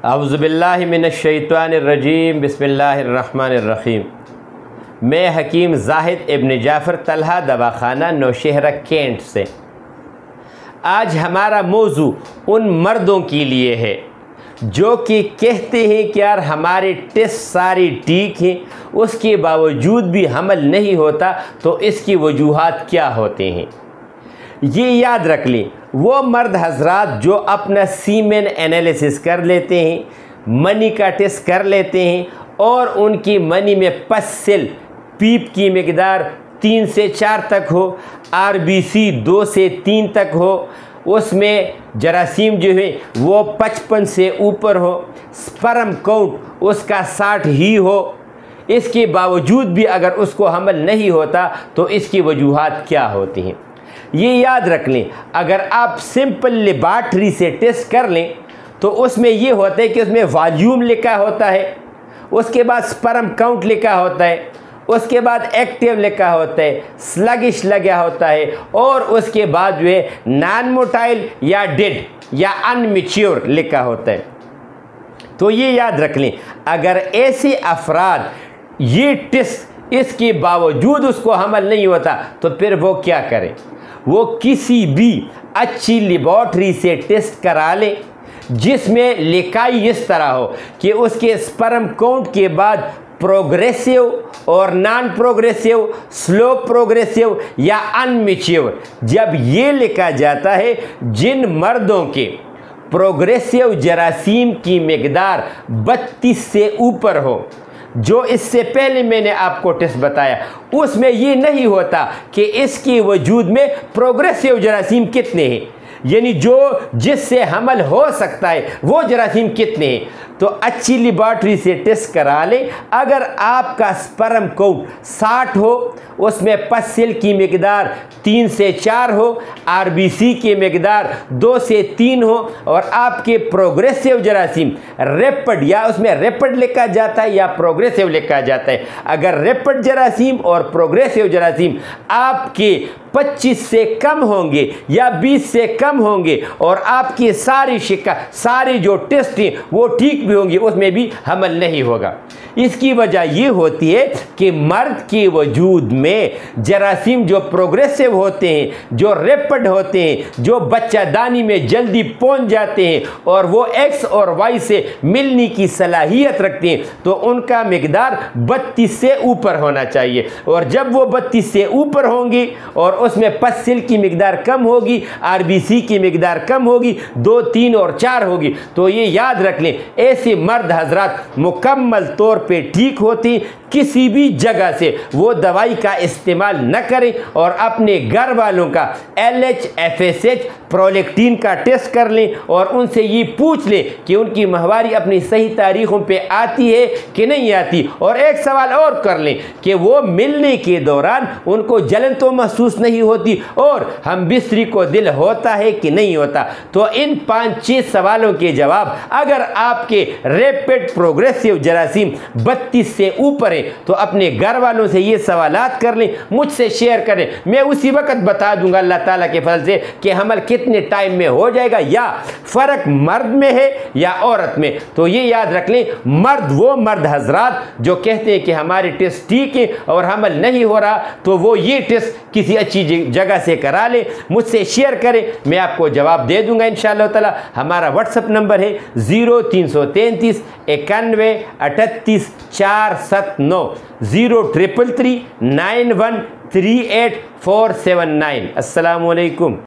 औज़ुबिल्लाहि मिनश्शैतानिर्रजीम बिस्मिल्लाहिर्रहमानिर्रहीम। मैं हकीम ज़ाहिद इब्न जाफ़र तलहा दवाखाना नौशहरा कैंट से। आज हमारा मौजू उन मर्दों के लिए है जो कि कहते हैं कि यार हमारे टेस्ट सारी ठीक हैं, उसके बावजूद भी हमल नहीं होता, तो इसकी वजूहात क्या होते हैं। ये याद रख लें, वो मर्द हजरात जो अपना सीमेन एनालिसिस कर लेते हैं, मनी का टेस्ट कर लेते हैं और उनकी मनी में पस सेल पीप की मिकदार 3 से 4 तक हो, आरबीसी 2 से 3 तक हो, उसमें जरासीम जो है वो 55 से ऊपर हो, स्पर्म काउंट उसका 60 ही हो, इसके बावजूद भी अगर उसको हमल नहीं होता तो इसकी वजूहात क्या होती हैं। ये याद रख लें, अगर आप सिंपल लेबॉरेटरी से टेस्ट कर लें तो उसमें ये होता है कि उसमें वॉल्यूम लिखा होता है, उसके बाद स्पर्म काउंट लिखा होता है, उसके बाद एक्टिव लिखा होता है, स्लगिश लगा होता है और उसके बाद जो है नॉन मोटाइल या डेड या अनमेच्योर लिखा होता है। तो ये याद रख लें, अगर ऐसे अफराद ये टेस्ट इसके बावजूद उसको हमल नहीं होता तो फिर वो क्या करें। वो किसी भी अच्छी लेबॉरेटरी से टेस्ट करा लें जिसमें लिखाई इस तरह हो कि उसके स्पर्म काउंट के बाद प्रोग्रेसिव और नॉन प्रोग्रेसिव, स्लो प्रोग्रेसिव या अनमेच्योर, जब ये लिखा जाता है जिन मर्दों के प्रोग्रेसिव जरासीम की मिकदार 32 से ऊपर हो, जो इससे पहले मैंने आपको टेस्ट बताया, उसमें ये नहीं होता कि इसके वजूद में प्रोग्रेसिव जरासीम कितने हैं, यानी जो जिससे हमल हो सकता है वो जरासीम कितने हैं। तो अच्छी लेबॉरेटरी से टेस्ट करा लें। अगर आपका स्पर्म काउंट 60 हो, उसमें पस सेल की मिकदार 3 से 4 हो, आरबीसी की मिकदार 2 से 3 हो और आपके प्रोग्रेसिव जरासीम रैपिड, या उसमें रैपिड लिखा जाता है या प्रोग्रेसिव लिखा जाता है, अगर रैपिड जरासीम और प्रोग्रेसिव जरासीम आपके 25 से कम होंगे या 20 से कम होंगे और आपकी सारी जो टेस्ट हैं वो ठीक भी होंगी, उसमें भी हमल नहीं होगा। इसकी वजह ये होती है कि मर्द के वजूद में जरासीम जो प्रोग्रेसिव होते हैं, जो रैपिड होते हैं, जो बच्चादानी में जल्दी पहुंच जाते हैं और वो एक्स और वाई से मिलने की सलाहियत रखते हैं, तो उनका मिकदार 32 से ऊपर होना चाहिए। और जब वो 32 से ऊपर होंगी और उसमें पस सेल की मिकदार कम होगी, आरबीसी की मिकदार कम होगी, 2, 3 और 4 होगी, तो ये याद रख लें, ऐसे मर्द हजरात मुकम्मल तौर पे ठीक होती। किसी भी जगह से वो दवाई का इस्तेमाल न करें और अपने घर वालों का LH, FSH, प्रोलैक्टिन का टेस्ट कर लें और उनसे ये पूछ लें कि उनकी माहवारी अपनी सही तारीखों पे आती है कि नहीं आती। और एक सवाल और कर लें कि वो मिलने के दौरान उनको जलन तो महसूस नहीं होती और हम बिस्तरी को दिल होता है कि नहीं होता। तो इन 5-6 सवालों के जवाब अगर आपके रैपिड प्रोग्रेसिव जरासीम 32 से ऊपर है तो अपने घर वालों से ये सवालात कर लें, मुझसे शेयर करें, मैं उसी वक्त बता दूंगा अल्लाह ताला के फजल से कि हमल कितने टाइम में हो जाएगा या फ़र्क मर्द में है या औरत में। तो ये याद रख लें, वो मर्द हजरात जो कहते हैं कि हमारे टेस्ट ठीक है और हमल नहीं हो रहा, तो वो ये टेस्ट किसी अच्छी जगह से करा ले, मुझसे शेयर करें, मैं आपको जवाब दे दूंगा इंशाअल्लाह ताला। हमारा व्हाट्सअप नंबर है 0333 91 38 479 0333 91 38 479। अस्सलामु अलैकुम।